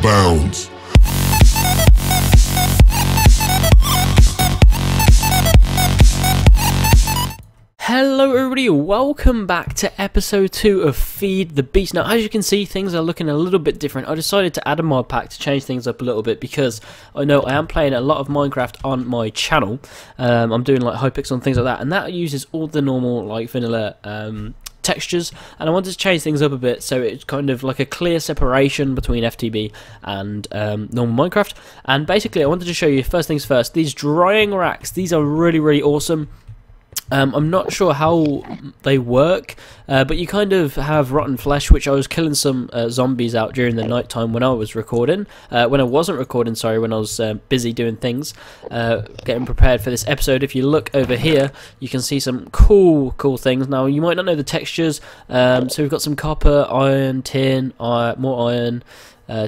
bounds. Hello everybody, welcome back to episode 2 of Feed the Beast. Now as you can see, things are looking a little bit different. I decided to add a mod pack to change things up a little bit because I know I am playing a lot of Minecraft on my channel. I'm doing like Hypixel and things like that, and that uses all the normal like vanilla textures, and I wanted to change things up a bit so it's kind of like a clear separation between FTB and normal Minecraft. And basically I wanted to show you, first things first, these drying racks. These are really awesome. I'm not sure how they work, but you kind of have rotten flesh, which I was killing some zombies out during the night time when I was recording. When I wasn't recording, sorry, when I was busy doing things, getting prepared for this episode. If you look over here, you can see some cool things. Now, you might not know the textures, so we've got some copper, iron, tin, more iron,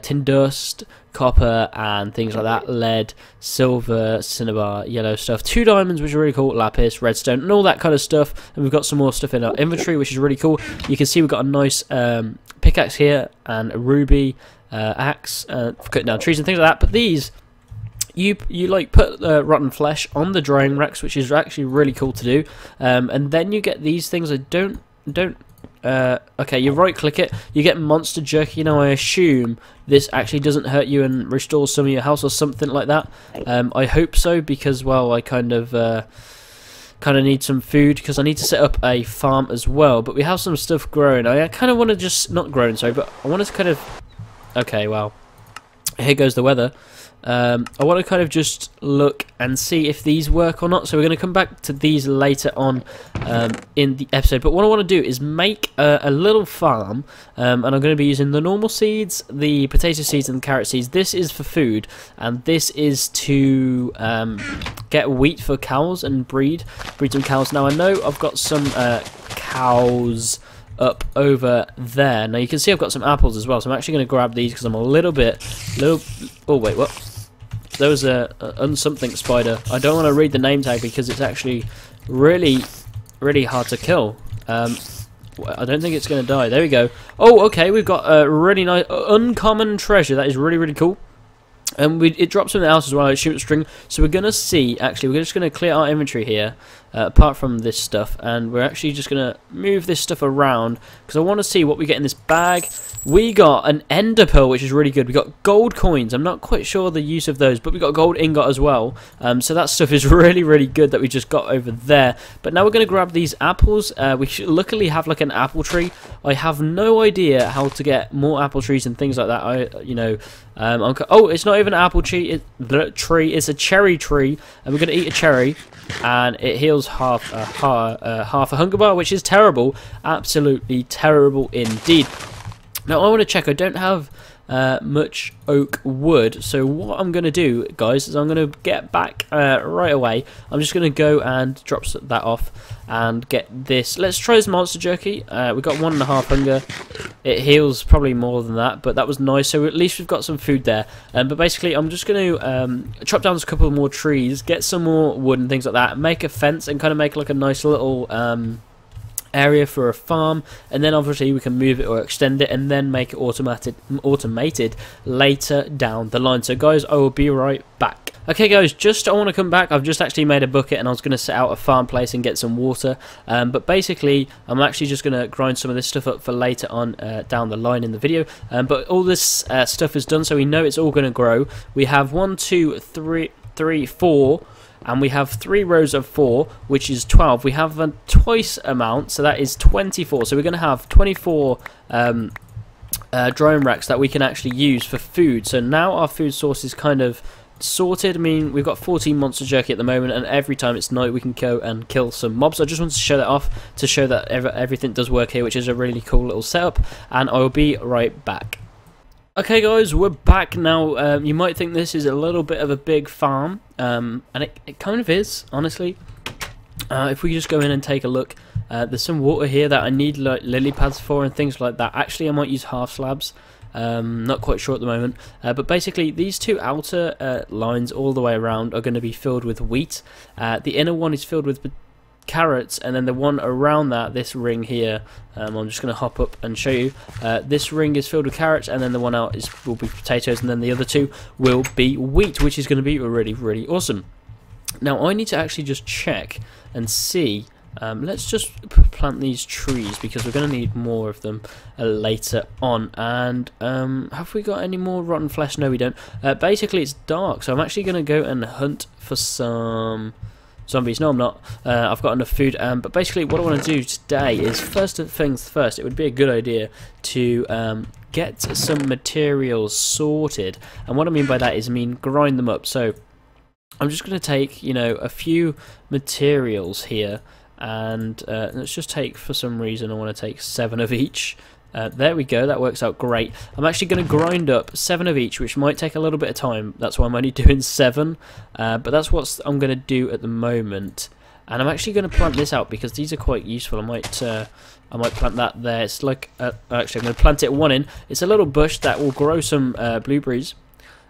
tin dust, copper and things like that, lead, silver, cinnabar, yellow stuff, 2 diamonds, which are really cool, lapis, redstone, and all that kind of stuff. And we've got some more stuff in our inventory, which is really cool. You can see we've got a nice pickaxe here and a ruby axe for cutting down trees and things like that. But these, you like put rotten flesh on the drying racks, which is actually really cool to do. And then you get these things that don't okay, you right click it, you get monster jerky. Now I assume this actually doesn't hurt you and restores some of your health or something like that. I hope so, because well, I kind of need some food because I need to set up a farm as well. But we have some stuff growing. I kind of want to just, not growing, sorry, but I want to kind of, okay, well, here goes the weather. I want to kind of just look and see if these work or not, so we're going to come back to these later on in the episode. But what I want to do is make a little farm, and I'm going to be using the normal seeds, the potato seeds and the carrot seeds. This is for food, and this is to get wheat for cows and breed some cows. Now I know I've got some cows up over there. Now you can see I've got some apples as well, so I'm actually going to grab these because I'm a little, oh wait, what? There was a unsomething spider. I don't want to read the name tag because it's actually really hard to kill. I don't think it's going to die. There we go. Oh, okay, we've got a really nice uncommon treasure. That is really cool. And it drops something else as well, a shoot string. So we're going to see, actually, we're just going to clear our inventory here, apart from this stuff, and we're actually just going to move this stuff around, because I want to see what we get in this bag. We got an ender pearl, which is really good. We got gold coins. I'm not quite sure the use of those, but we got gold ingot as well. So that stuff is really good that we just got over there. But now we're going to grab these apples. We should luckily have like an apple tree. I have no idea how to get more apple trees and things like that. Oh, it's not even an apple tree. It's a cherry tree, and we're going to eat a cherry, and it heals half a hunger bar, which is terrible, absolutely terrible indeed. Now I want to check. I don't have much oak wood, so what I'm going to do, guys, is I'm going to get back right away. I'm just going to go and drop that off and get this. Let's try this monster jerky. We've got 1.5 hunger. It heals probably more than that, but that was nice, so at least we've got some food there. But basically I'm just going to chop down a couple more trees, get some more wood and things like that, make a fence and kind of make like a nice little area for a farm, and then obviously we can move it or extend it and then make it automated later down the line. So guys, I will be right back. Okay guys, I want to come back. I've just actually made a bucket and I was going to set out a farm place and get some water, but basically I'm actually just going to grind some of this stuff up for later on down the line in the video. But all this stuff is done, so we know it's all going to grow. We have 1, 2, 3, 4, and we have 3 rows of 4, which is 12. We have a twice amount, so that is 24. So we're going to have 24 drying racks that we can actually use for food. So now our food source is kind of sorted. I mean, we've got 14 monster jerky at the moment, and every time it's night we can go and kill some mobs. I just wanted to show that off to show that everything does work here, which is a really cool little setup, and I will be right back. Okay guys, we're back now. You might think this is a little bit of a big farm, and it kind of is, honestly. If we just go in and take a look, there's some water here that I need like lily pads for and things like that. Actually, I might use half slabs. Not quite sure at the moment, but basically these 2 outer lines all the way around are going to be filled with wheat. The inner one is filled with carrots, and then the one around that, this ring here, I'm just going to hop up and show you. This ring is filled with carrots, and then the one out will be potatoes, and then the other two will be wheat, which is going to be really, really awesome. Now I need to actually just check and see. Let's just plant these trees because we're going to need more of them later on. And have we got any more rotten flesh? No, we don't. Basically, it's dark, so I'm actually going to go and hunt for some zombies. No, I'm not. I've got enough food. But basically, what I want to do today is, first things first, it would be a good idea to get some materials sorted. And what I mean by that is, grind them up. So I'm just going to take, a few materials here. And let's just take, for some reason, I want to take 7 of each. There we go, that works out great. I'm actually going to grind up 7 of each, which might take a little bit of time. That's why I'm only doing 7. But that's what I'm going to do at the moment. And I'm actually going to plant this out because these are quite useful. I might plant that there. It's like, actually, I'm going to plant it one in. It's a little bush that will grow some blueberries.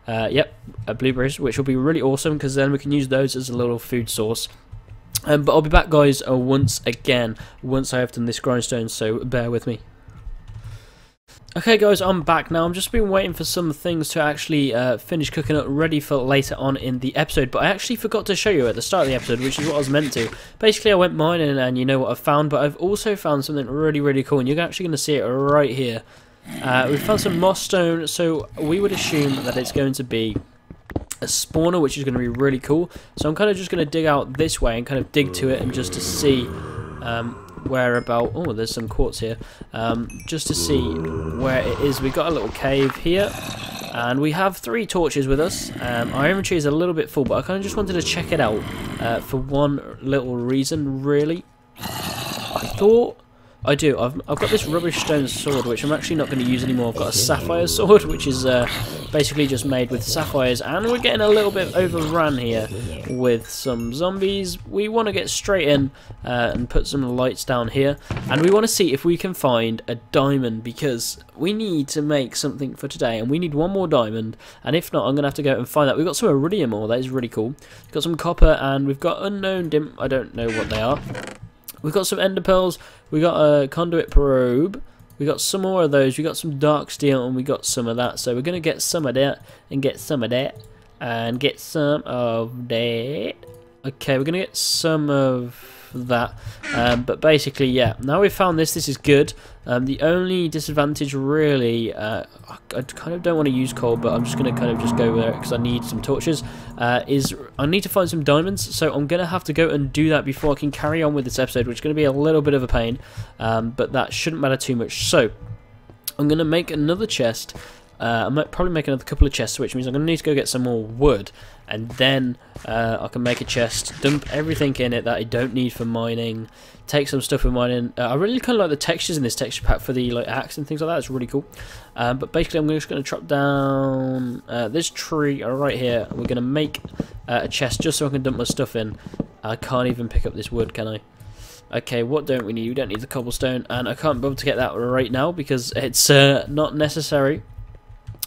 Blueberries, which will be really awesome because then we can use those as a little food source. But I'll be back, guys, once I have done this grindstone, so bear with me. Okay, guys, I'm back now. I've just been waiting for some things to actually finish cooking up, ready for later on in the episode. But I actually forgot to show you at the start of the episode, which is what I was meant to. Basically, I went mining, and you know what I've found, but I've also found something really, really cool, and you're actually going to see it right here. We found some moss stone, so we would assume that it's going to be a spawner, which is going to be really cool. So I'm kind of just going to dig out this way and kind of dig to it, and just to see whereabout. Oh, there's some quartz here. Just to see where it is. We got a little cave here, and we have 3 torches with us. Our inventory is a little bit full, but I kind of just wanted to check it out for one little reason, really. I do. I've got this rubbish stone sword, which I'm actually not going to use anymore. I've got a sapphire sword, which is basically just made with sapphires, and we're getting a little bit overrun here with some zombies. We want to get straight in and put some lights down here, and we want to see if we can find a diamond, because we need to make something for today, and we need 1 more diamond, and if not, I'm going to have to go and find that. We've got some iridium ore, that is really cool. We've got some copper, and we've got unknown I don't know what they are. We've got some ender pearls, we got a conduit probe, we got some more of those, we got some dark steel, and we got some of that. So we're going to get some of that, and get some of that, and get some of that. Okay, we're going to get some of that. But basically, yeah, now we've found this is good. The only disadvantage, really, I kind of don't want to use coal, but I'm just going to kind of just go there because I need some torches, is I need to find some diamonds, so I'm going to have to go and do that before I can carry on with this episode, which is going to be a little bit of a pain, but that shouldn't matter too much. So I'm going to make another chest. I might probably make another couple of chests, which means I'm going to need to go get some more wood, and then I can make a chest, dump everything in it that I don't need for mining, take some stuff for mining. I really kind of like the textures in this texture pack for the axe and things like that. It's really cool. But basically, I'm just going to chop down this tree right here. We're going to make a chest just so I can dump my stuff in. I can't even pick up this wood, can I? Okay, what don't we need? We don't need the cobblestone, and I can't bother to get that right now because it's not necessary.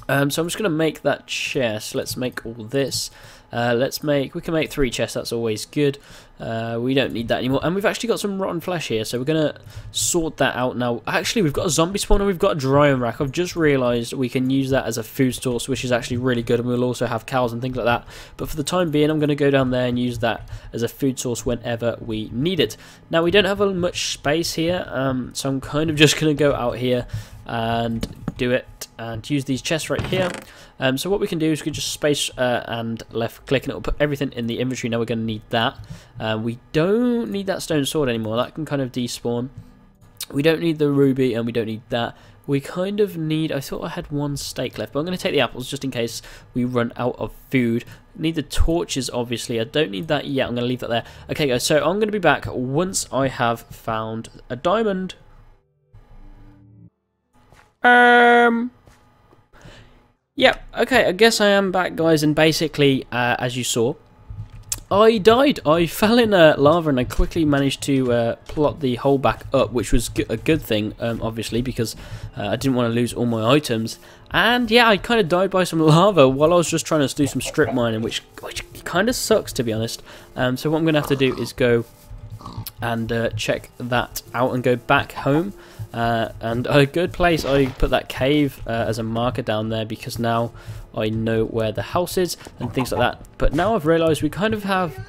So I'm just going to make that chest. Let's make all this. We can make 3 chests, that's always good. We don't need that anymore. And we've actually got some rotten flesh here, so we're going to sort that out now. Actually, we've got a zombie spawner, we've got a drying rack. I've just realised we can use that as a food source, which is actually really good, and we'll also have cows and things like that. But for the time being, I'm going to go down there and use that as a food source whenever we need it. Now, we don't have much space here, so I'm kind of just going to go out here and do it and use these chests right here. So what we can do is we can just space and left click, and it will put everything in the inventory. Now we're going to need that. We don't need that stone sword anymore, that can kind of despawn. We don't need the ruby, and we don't need that. We kind of need, I thought I had 1 steak left, but I'm going to take the apples just in case we run out of food. Need the torches, obviously. I don't need that yet, I'm going to leave that there. Okay guys, so I'm going to be back once I have found a diamond. Yep, okay, I guess I am back, guys, and basically, as you saw, I died. I fell in lava, and I quickly managed to plot the hole back up, which was a good thing, obviously, because I didn't want to lose all my items. And yeah, I kind of died by some lava while I was just trying to do some strip mining, which kind of sucks, to be honest. So what I'm going to have to do is go and check that out and go back home. And a good place, I put that cave as a marker down there because now I know where the house is and things like that. But now I've realised we kind of have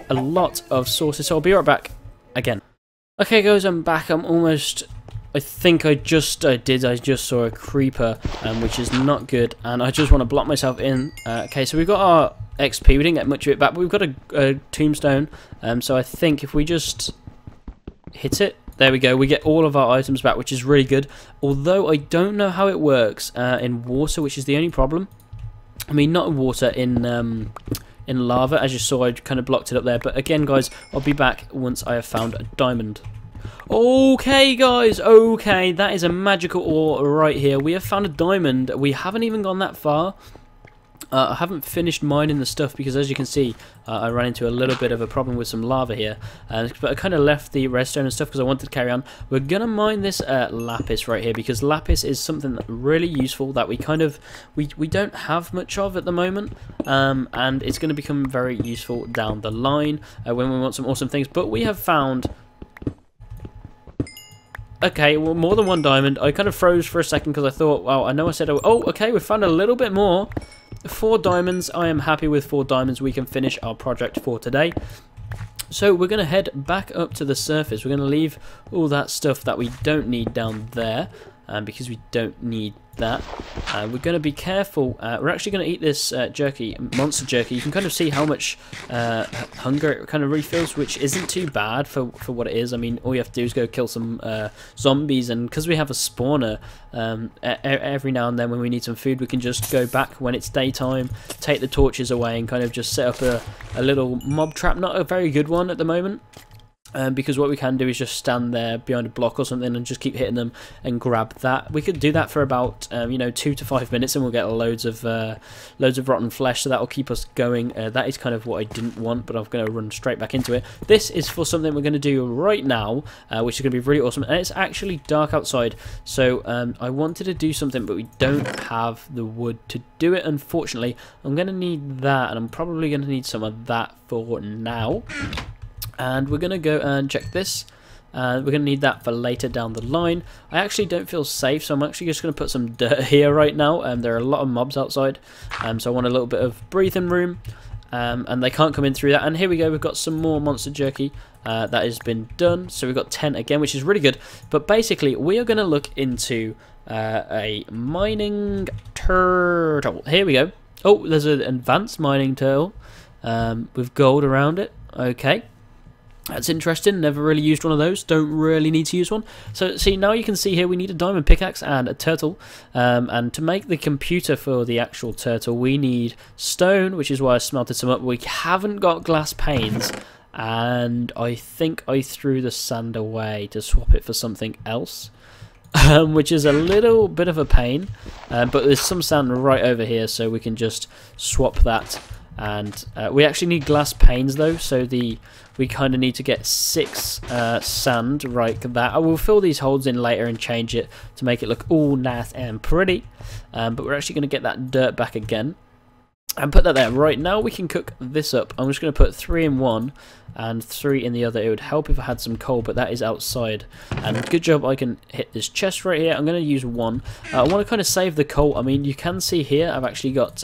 a lot of sources, so I'll be right back again. Okay guys, I'm back. I'm almost... I think I just saw a creeper, which is not good, and I just want to block myself in. Okay, so we've got our XP. We didn't get much of it back, but we've got a tombstone. So I think if we just hit it, there we go. We get all of our items back, which is really good. Although I don't know how it works in water, which is the only problem. I mean, not in water, in lava. As you saw, I kind of blocked it up there. But again, guys, I'll be back once I have found a diamond. Okay, guys. Okay, that is a magical ore right here. We have found a diamond. We haven't even gone that far. I haven't finished mining the stuff because, as you can see, I ran into a little bit of a problem with some lava here. But I kind of left the redstone and stuff because I wanted to carry on. We're going to mine this lapis right here because lapis is something really useful that we kind of... We don't have much of at the moment. And it's going to become very useful down the line when we want some awesome things. But we have found... Okay, well, more than one diamond. I kind of froze for a second because I thought, well, I know I said... Oh, okay, we found a little bit more. 4 diamonds. I am happy with 4 diamonds. We can finish our project for today. So we're going to head back up to the surface. We're going to leave all that stuff that we don't need down there, because we don't need that. We're going to be careful. We're actually going to eat this jerky, monster jerky. You can kind of see how much hunger it kind of refills, which isn't too bad for what it is. I mean, all you have to do is go kill some zombies, and because we have a spawner, every now and then when we need some food, we can just go back when it's daytime, take the torches away, and kind of just set up a little mob trap. Not a very good one at the moment. Because what we can do is just stand there behind a block or something and just keep hitting them and grab that. We could do that for about 2 to 5 minutes and we'll get loads of rotten flesh, so that will keep us going. That is kind of what I didn't want, but I'm going to run straight back into it. This is for something we're going to do right now, which is going to be really awesome, and it's actually dark outside, so I wanted to do something, but we don't have the wood to do it, unfortunately. I'm going to need that, and I'm probably going to need some of that for now. And we're going to go and check this. We're going to need that for later down the line. I actually don't feel safe, so I'm actually just going to put some dirt here right now. There are a lot of mobs outside, so I want a little bit of breathing room. And they can't come in through that. And here we go, we've got some more monster jerky that has been done. So we've got 10 again, which is really good. But basically, we are going to look into a mining turtle. Here we go. Oh, there's an advanced mining turtle with gold around it. Okay. That's interesting. Never really used one of those. Don't really need to use one. So, see, now you can see here we need a diamond pickaxe and a turtle. And to make the computer for the actual turtle, we need stone, which is why I smelted some up. We haven't got glass panes. And I think I threw the sand away to swap it for something else. Which is a little bit of a pain. But there's some sand right over here, so we can just swap that. And we actually need glass panes though, so we kind of need to get 6 sand like that. I will fill these holes in later and change it to make it look all nice and pretty. But we're actually going to get that dirt back again and put that there. Right now we can cook this up. I'm just going to put 3 in one and 3 in the other. It would help if I had some coal, but that is outside. And good job I can hit this chest right here. I'm going to use 1. I want to kind of save the coal. I mean, you can see here I've actually got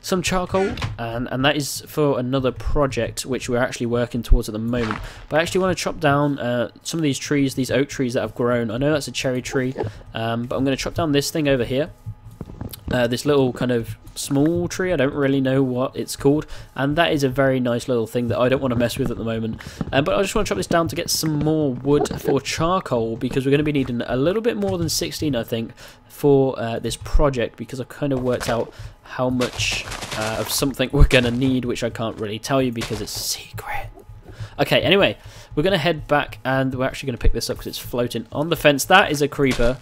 some charcoal, and that is for another project which we're actually working towards at the moment. But I actually want to chop down some of these trees, these oak trees that have grown. I know that's a cherry tree, but I'm going to chop down this thing over here. This little kind of small tree, I don't really know what it's called, and that is a very nice little thing that I don't want to mess with at the moment. But I just want to chop this down to get some more wood for charcoal, because we're going to be needing a little bit more than 16, I think, for this project, because I've kind of worked out how much of something we're going to need, which I can't really tell you because it's a secret. Okay, anyway, we're going to head back, and we're actually going to pick this up because it's floating on the fence. That is a creeper.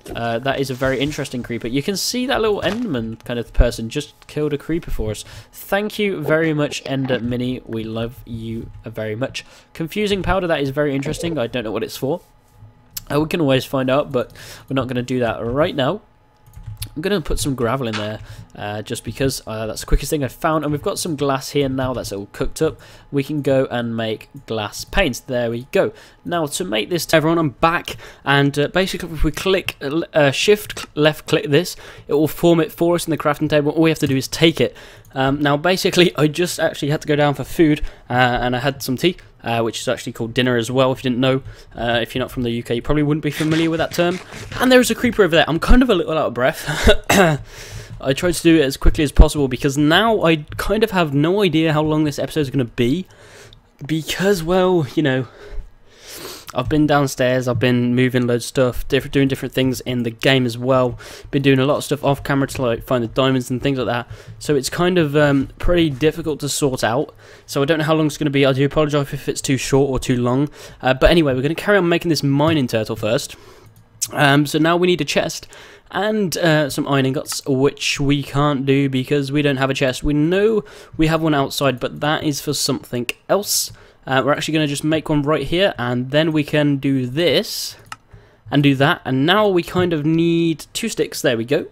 That is a very interesting creeper. You can see that little Enderman kind of person just killed a creeper for us. Thank you very much, Ender Mini. We love you very much. Confusing powder, that is very interesting. I don't know what it's for. We can always find out, but we're not going to do that right now. I'm going to put some gravel in there just because that's the quickest thing I found. And we've got some glass here now that's all cooked up. We can go and make glass paints. There we go. Now to make this, everyone, I'm back. And basically if we click shift left click this, it will form it for us in the crafting table. All we have to do is take it. Now basically I just actually had to go down for food and I had some tea. Which is actually called dinner as well, if you didn't know. If you're not from the UK, you probably wouldn't be familiar with that term. And there is a creeper over there. I'm kind of a little out of breath. I tried to do it as quickly as possible because now I kind of have no idea how long this episode is going to be. Because, well, you know, I've been downstairs, I've been moving loads of stuff, doing different things in the game as well. Been doing a lot of stuff off camera to like find the diamonds and things like that. So it's kind of pretty difficult to sort out. So I don't know how long it's going to be. I do apologise if it's too short or too long. But anyway, we're going to carry on making this mining turtle first. So now we need a chest and some iron ingots, which we can't do because we don't have a chest. We know we have one outside, but that is for something else. We're actually going to just make one right here, and then we can do this and do that, and now we kind of need 2 sticks. There we go,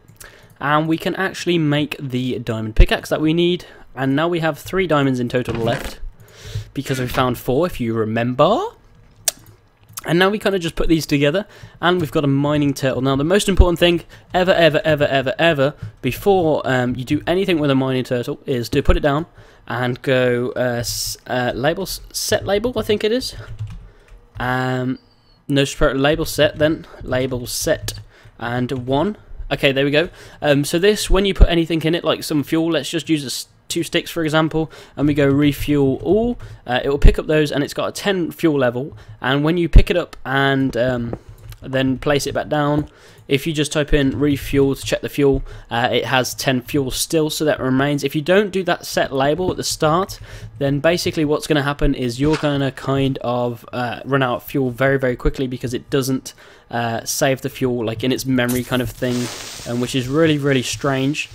and we can actually make the diamond pickaxe that we need, and now we have 3 diamonds in total left because we found 4, if you remember. And now we kind of just put these together, and we've got a mining turtle. Now, the most important thing ever before you do anything with a mining turtle is to put it down and go set label, I think it is. No, label set, then label set, and 1. Okay, there we go. So this, when you put anything in it, like some fuel, let's just use 2 sticks for example, and we go refuel all, it will pick up those, and it's got a 10 fuel level. And when you pick it up and then place it back down, if you just type in refuel to check the fuel, it has 10 fuel still, so that remains. If you don't do that set label at the start, then basically what's going to happen is you're going to kind of run out of fuel very quickly because it doesn't save the fuel like in its memory kind of thing, which is really strange.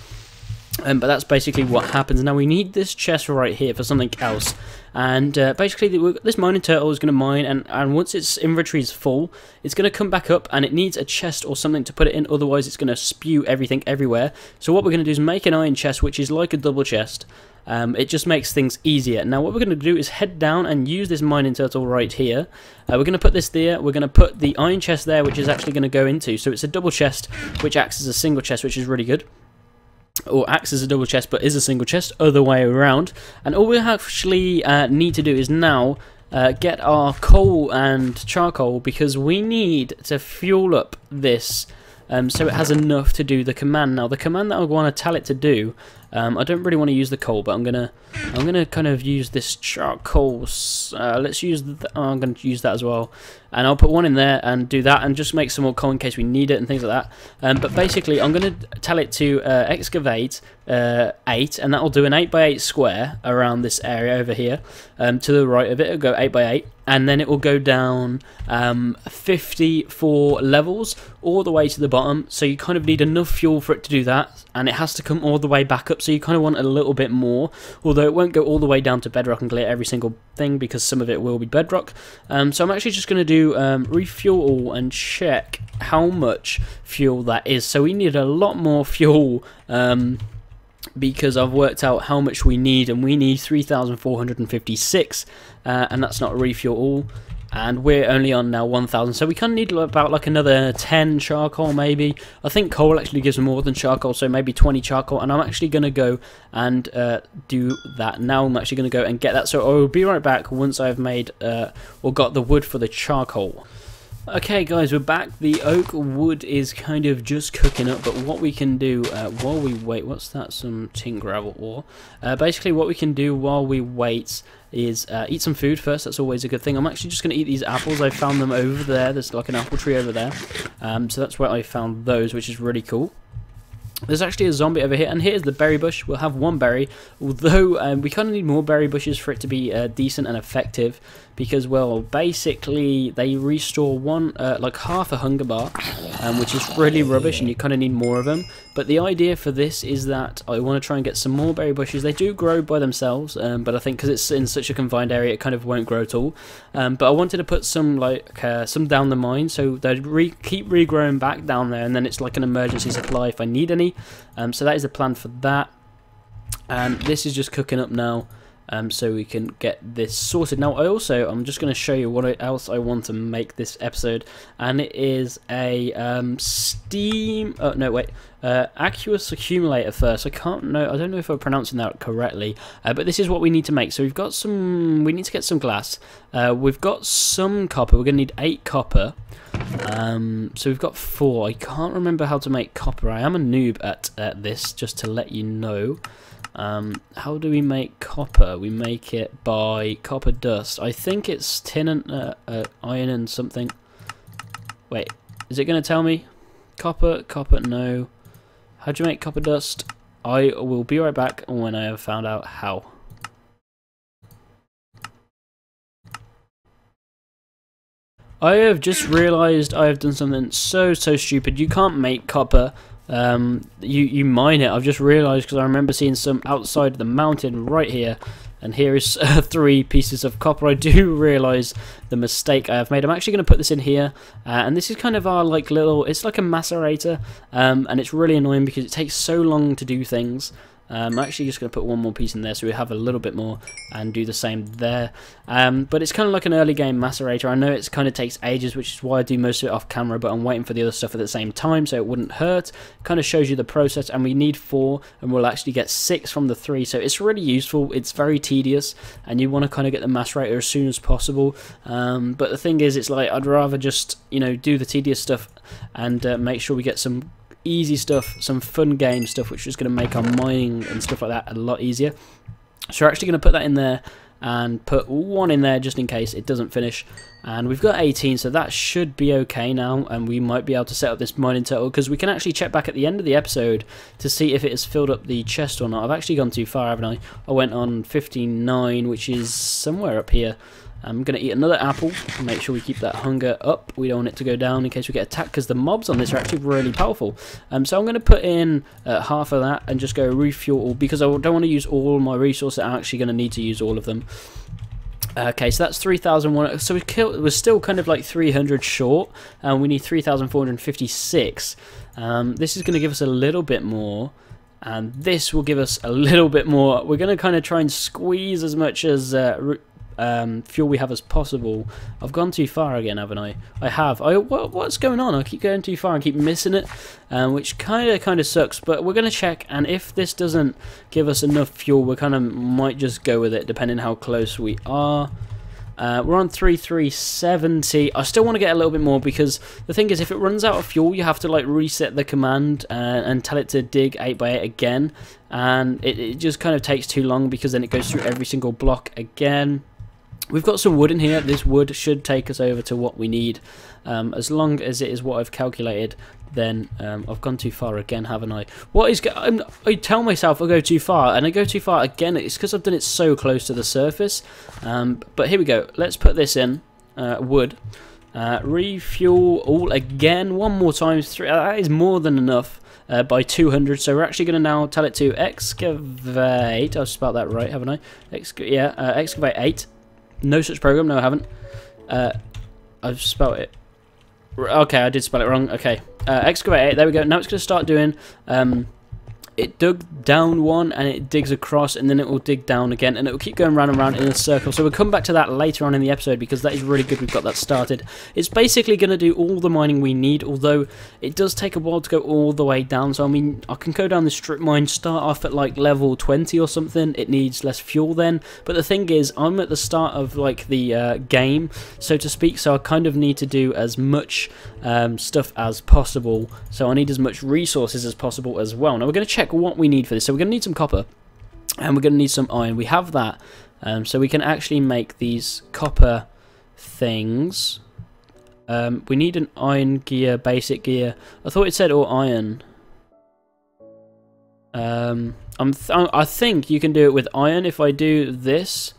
But that's basically what happens. Now we need this chest right here for something else, and basically this mining turtle is going to mine, and once its inventory is full, it's going to come back up, and it needs a chest or something to put it in, otherwise it's going to spew everything everywhere. So what we're going to do is make an iron chest, which is like a double chest. It just makes things easier. Now what we're going to do is head down and use this mining turtle right here. We're going to put this there, we're going to put the iron chest there, which is actually going to go into, so it's a double chest which acts as a single chest, which is really good. Or acts as a double chest but is a single chest, other way around. And all we actually need to do is now get our coal and charcoal, because we need to fuel up this so it has enough to do the command. Now the command that I want to tell it to do, I don't really want to use the coal, but I'm gonna kind of use this charcoal. Let's use I'm gonna use that as well, and I'll put 1 in there and do that, and just make some more coal in case we need it and things like that. But basically I'm gonna tell it to excavate 8, and that will do an 8x8 square around this area over here. To the right of it, it'll go 8x8, and then it will go down 54 levels all the way to the bottom. So you kind of need enough fuel for it to do that, and it has to come all the way back up, so you kind of want a little bit more, although it won't go all the way down to bedrock and clear every single thing, because some of it will be bedrock. So I'm actually just going to do refuel all and check how much fuel that is. So we need a lot more fuel, because I've worked out how much we need, and we need 3,456, and that's not refuel all, and we're only on now 1,000, so we kind of need about like another 10 charcoal maybe. I think coal actually gives more than charcoal, so maybe 20 charcoal, and I'm actually going to go and do that now. I'm actually going to go and get that, so I will be right back once I've made or got the wood for the charcoal. Okay guys, we're back. The oak wood is kind of just cooking up, but what we can do while we wait, what's that, some tin gravel ore? Basically what we can do while we wait is eat some food first. That's always a good thing. I'm actually just going to eat these apples. I found them over there. There's like an apple tree over there, so that's where I found those, which is really cool. There's actually a zombie over here, and here's the berry bush. We'll have one berry, although we kind of need more berry bushes for it to be decent and effective, because, well, basically they restore one, like half a hunger bar, which is really rubbish, and you kind of need more of them. But the idea for this is that I want to try and get some more berry bushes. They do grow by themselves, but I think because it's in such a confined area, it kind of won't grow at all. But I wanted to put some, like, some down the mine, so they'd keep regrowing back down there, and then it's like an emergency supply if I need any. So that is the plan for that. And this is just cooking up now. So we can get this sorted. Now, I'm just going to show you what else I want to make this episode, and it is a aqueous accumulator first. I don't know if I'm pronouncing that correctly, but this is what we need to make. So we need to get some glass. We've got some copper. We're going to need 8 copper. So we've got 4. I can't remember how to make copper. I am a noob at this, just to let you know. How do we make copper? We make it by copper dust. I think it's tin and iron and something. Wait, is it going to tell me? Copper, no. How do you make copper dust? I will be right back when I have found out how. I have just realised I have done something so stupid. You can't make copper. You mine it. I've just realised, because I remember seeing some outside the mountain right here, and here is 3 pieces of copper. I do realise the mistake I have made. I'm actually going to put this in here, and this is kind of our like little, it's like a macerator, and it's really annoying because it takes so long to do things. I'm actually just going to put one more piece in there so we have a little bit more, and do the same there. But it's kind of like an early game macerator. I know it kind of takes ages, which is why I do most of it off camera, but I'm waiting for the other stuff at the same time so it wouldn't hurt. Kind of shows you the process, and we need 4, and we'll actually get 6 from the 3, so it's really useful. It's very tedious, and you want to kind of get the macerator as soon as possible. But the thing is, it's like I'd rather just, you know, do the tedious stuff and make sure we get some easy stuff, some fun game stuff, which is going to make our mining and stuff like that a lot easier. So we're actually going to put that in there, and put 1 in there just in case it doesn't finish. And we've got 18, so that should be okay now, and we might be able to set up this mining turtle, because we can actually check back at the end of the episode to see if it has filled up the chest or not. I've actually gone too far, haven't I? I went on 59, which is somewhere up here. I'm going to eat another apple to make sure we keep that hunger up. We don't want it to go down in case we get attacked, because the mobs on this are actually really powerful. So I'm going to put in half of that and just go refuel, because I don't want to use all my resources. I'm actually going to need to use all of them. Okay, so that's 3,001. So we're still kind of like 300 short, and we need 3,456. This is going to give us a little bit more, and this will give us a little bit more. We're going to kind of try and squeeze as much as fuel we have as possible. I've gone too far again, haven't I? I have. What's going on? I keep going too far and keep missing it, which kind of sucks. But we're going to check, and if this doesn't give us enough fuel, we kind of might just go with it, depending how close we are. We're on 3,370. I still want to get a little bit more, because the thing is, if it runs out of fuel, you have to like reset the command and tell it to dig 8x8 again, and it just kind of takes too long, because then it goes through every single block again. We've got some wood in here. This wood should take us over to what we need. As long as it is what I've calculated, then I've gone too far again, haven't I? I tell myself I go too far, and I go too far again. It's because I've done it so close to the surface. But here we go. Let's put this in. Wood. Refuel all again. One more time. That is more than enough. By 200, so we're actually going to now tell it to excavate. I've spelled that right, haven't I? Excavate 8. No such program. No, I haven't. I've spelled it. Okay, I did spell it wrong. Okay, excavate 8. There we go. Now it's going to start doing. It dug down 1, and it digs across, and then it will dig down again, and it will keep going round and round in a circle. So we'll come back to that later on in the episode, because that is really good we've got that started. It's basically going to do all the mining we need, although it does take a while to go all the way down. So I mean, I can go down the strip mine, start off at like level 20 or something. It needs less fuel then, but the thing is, I'm at the start of like the game, so to speak, so I kind of need to do as much stuff as possible, so I need as much resources as possible as well. Now we're going to check what we need for this. So we're going to need some copper, and we're going to need some iron. We have that, so we can actually make these copper things. We need an iron gear, basic gear. I thought it said all iron. I think you can do it with iron. If I do this,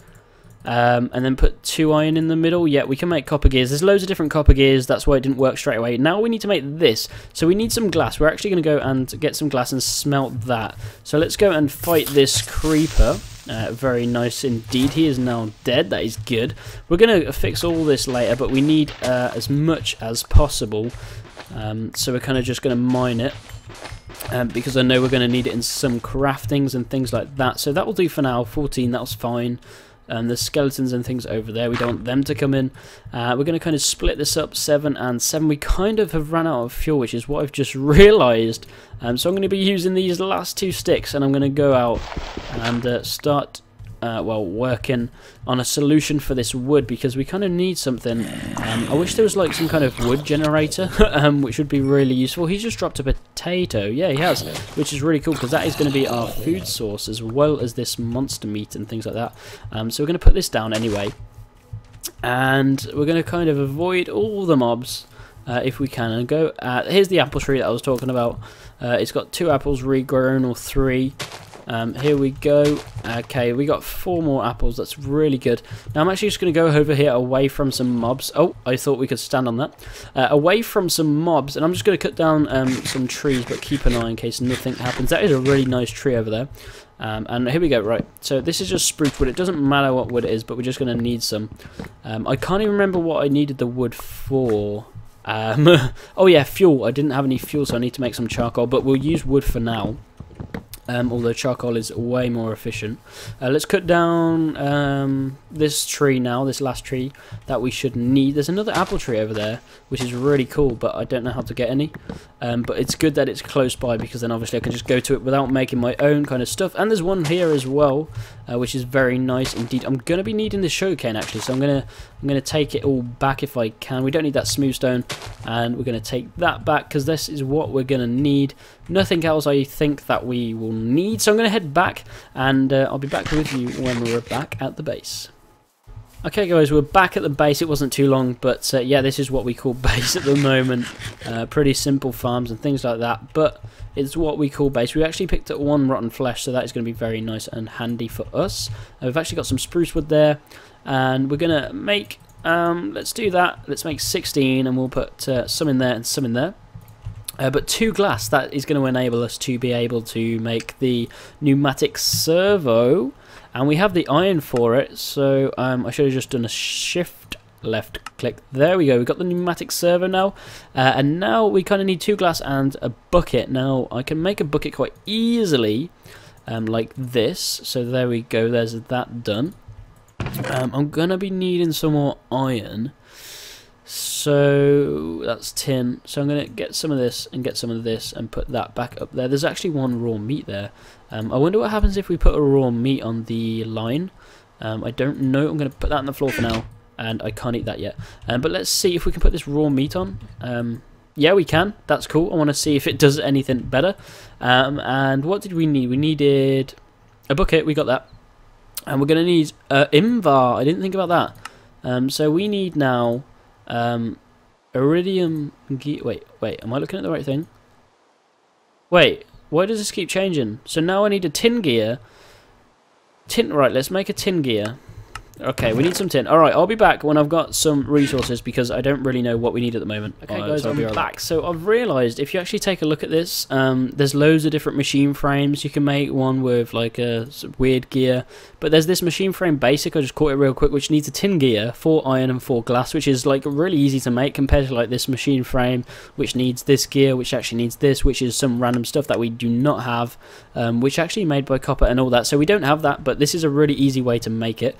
and then put 2 iron in the middle, yeah, we can make copper gears. There's loads of different copper gears. That's why it didn't work straight away. Now we need to make this. So we need some glass. We're actually going to go and get some glass and smelt that. So let's go and fight this creeper. Very nice indeed. He is now dead. That is good. We're going to fix all this later, but we need as much as possible. So we're kind of just going to mine it. Because I know we're going to need it in some craftings and things like that. So that will do for now. 14, that was fine. There's skeletons and things over there. We don't want them to come in. We're going to kind of split this up, 7 and 7. We kind of have run out of fuel, which is what I've just realised. So I'm going to be using these last 2 sticks, and I'm going to go out and start working on a solution for this wood, because we kind of need something. I wish there was like some kind of wood generator, which would be really useful. He's just dropped a potato. Yeah, he has, which is really cool, because that is going to be our food source, as well as this monster meat and things like that. So we're going to put this down anyway, and we're going to kind of avoid all the mobs if we can, and go here's the apple tree that I was talking about. It's got 2 apples regrown, or 3. Here we go. Okay, we got 4 more apples. That's really good. Now I'm actually just going to go over here away from some mobs. Oh, I thought we could stand on that. Away from some mobs, and I'm just going to cut down some trees, but keep an eye in case nothing happens. That is a really nice tree over there. And here we go. Right, so this is just spruce wood. It doesn't matter what wood it is, but we're just going to need some. I can't even remember what I needed the wood for. Oh yeah, fuel. I didn't have any fuel, so I need to make some charcoal, but we'll use wood for now. Although charcoal is way more efficient. Let's cut down this tree now, this last tree that we should need. There's another apple tree over there, which is really cool, but I don't know how to get any. But it's good that it's close by, because then obviously I can just go to it without making my own kind of stuff. And there's one here as well, which is very nice indeed. I'm going to be needing the sugarcane actually, so I'm gonna take it all back if I can. We don't need that smooth stone, and we're going to take that back, because this is what we're going to need. Nothing else I think that we will need, so I'm going to head back, and I'll be back with you when we're back at the base. Okay guys, we're back at the base. It wasn't too long, but yeah, this is what we call base at the moment. Pretty simple farms and things like that, but it's what we call base. We actually picked up 1 rotten flesh, so that is going to be very nice and handy for us. We've actually got some spruce wood there, and we're going to make, let's do that. Let's make 16, and we'll put some in there and some in there. But 2 glass, that is going to enable us to be able to make the pneumatic servo, and we have the iron for it, so I should have just done a shift left click. There we go, we've got the pneumatic servo now, and now we kind of need 2 glass and a bucket. Now I can make a bucket quite easily, like this, so there we go, there's that done. I'm going to be needing some more iron. So that's tin. So I'm going to get some of this and get some of this and put that back up there. There's actually 1 raw meat there. I wonder what happens if we put a raw meat on the line. I don't know. I'm going to put that on the floor for now, and I can't eat that yet. But let's see if we can put this raw meat on. Yeah, we can. That's cool. I want to see if it does anything better. And what did we need? We needed a bucket. We got that. And we're going to need Imvar. I didn't think about that. So we need now... iridium gear. Wait, am I looking at the right thing? Wait, why does this keep changing? So now I need a tin gear. Right, let's make a tin gear. Okay, we need some tin. Alright, I'll be back when I've got some resources, because I don't really know what we need at the moment. Okay guys, so I'm back. So I've realised, if you actually take a look at this, there's loads of different machine frames. You can make one with like a weird gear, but there's this machine frame basic, I just caught it real quick, which needs a tin gear, 4 iron and 4 glass, which is like really easy to make compared to like this machine frame, which needs this gear, which actually needs this, which is some random stuff that we do not have, which actually made by copper and all that. So we don't have that, but this is a really easy way to make it.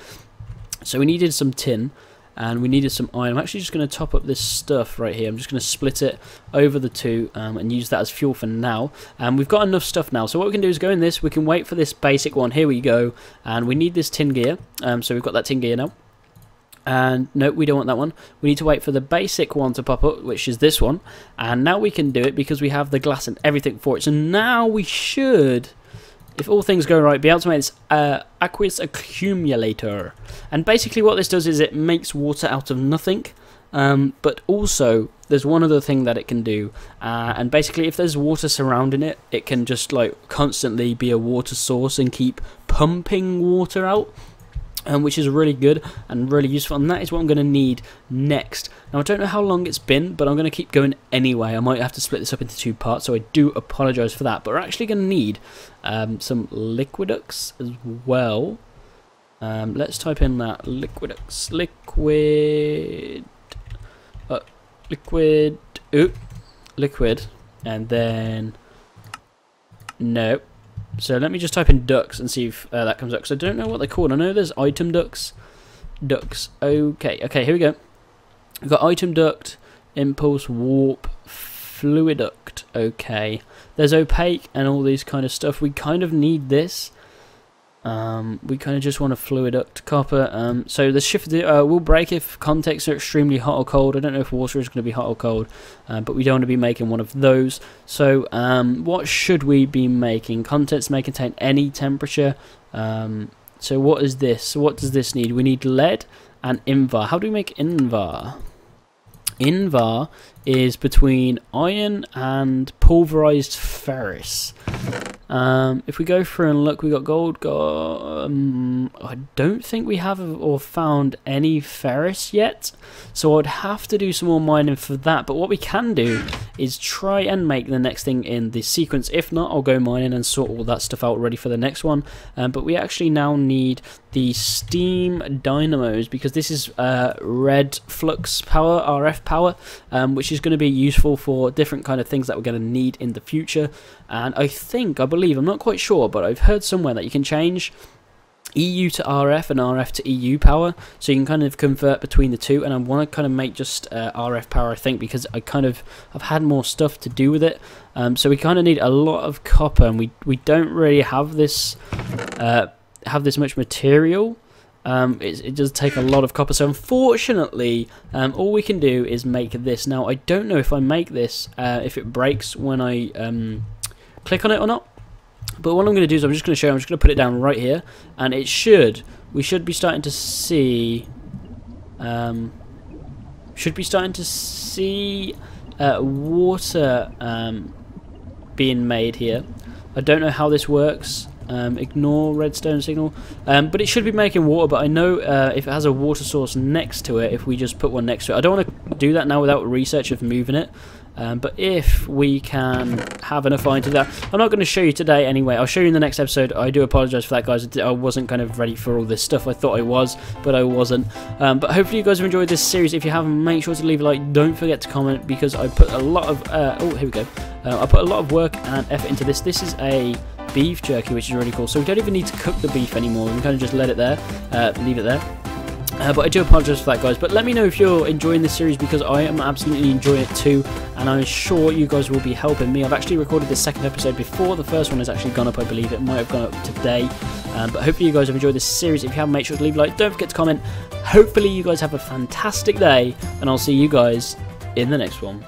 So we needed some tin, and we needed some iron. I'm actually just going to top up this stuff right here. I'm just going to split it over the 2 and use that as fuel for now. And we've got enough stuff now. So what we can do is go in this. We can wait for this basic one. Here we go. And we need this tin gear. So we've got that tin gear now. And no, we don't want that one. We need to wait for the basic one to pop up, which is this one. And now we can do it because we have the glass and everything for it. So now we should... if all things go right, be able to make this aqueous accumulator. And basically what this does is it makes water out of nothing. But also there's one other thing that it can do, and basically if there's water surrounding it, it can just like constantly be a water source and keep pumping water out, which is really good and really useful, and that is what I'm going to need next. Now I don't know how long it's been, but I'm going to keep going anyway. I might have to split this up into 2 parts, so I do apologise for that, but we're actually going to need some liquiducts as well. Let's type in that liquiducts, liquid, and then no. So let me just type in ducts and see if that comes up, because I don't know what they're called. I know there's item ducts. Okay, here we go. We've got item duct, impulse, warp, fluid duct. Okay, there's opaque and all these kind of stuff. We kind of need this. We kind of just want a fluid duct, copper. So the shift will break if contexts are extremely hot or cold. I don't know if water is going to be hot or cold, but we don't want to be making one of those. So what should we be making? Contents may contain any temperature. So what is this? What does this need? We need lead and invar. How do we make invar? Invar is between iron and pulverized ferrous. If we go through and look, we got gold. I don't think we have or found any ferrous yet, so I'd have to do some more mining for that. But what we can do is try and make the next thing in the sequence. If not, I'll go mining and sort all that stuff out ready for the next one. But we actually now need the steam dynamos, because this is red flux power, RF power, which is going to be useful for different kind of things that we're going to need in the future. And I believe, I'm not quite sure, but I've heard somewhere that you can change EU to RF and RF to EU power, so you can kind of convert between the two. And I want to kind of make just RF power, I think, because I've had more stuff to do with it. So we kind of need a lot of copper, and we don't really have this much material. It does take a lot of copper, so unfortunately all we can do is make this. Now I don't know if I make this if it breaks when I click on it or not, but what I'm going to do is I'm just going to put it down right here, and we should be starting to see water being made here. I don't know how this works. Ignore redstone signal, but it should be making water. But I know if it has a water source next to it, if we just put one next to it, I don't want to do that now without research of moving it. But if we can have enough iron to that, I'm not going to show you today anyway. I'll show you in the next episode. I do apologise for that, guys. I wasn't kind of ready for all this stuff. I thought I was, but I wasn't. But hopefully you guys have enjoyed this series. If you haven't, make sure to leave a like. Don't forget to comment, because I put a lot of here we go. I put a lot of work and effort into this. This is a beef jerky, which is really cool, so we don't even need to cook the beef anymore. We can kind of just let it there, leave it there. But I do apologise for that, guys. But let me know if you're enjoying this series, because I am absolutely enjoying it too, and I'm sure you guys will be helping me. I've actually recorded this second episode before the first one has actually gone up. I believe it might have gone up today. But hopefully you guys have enjoyed this series. If you haven't, make sure to leave a like. Don't forget to comment. Hopefully you guys have a fantastic day, and I'll see you guys in the next one.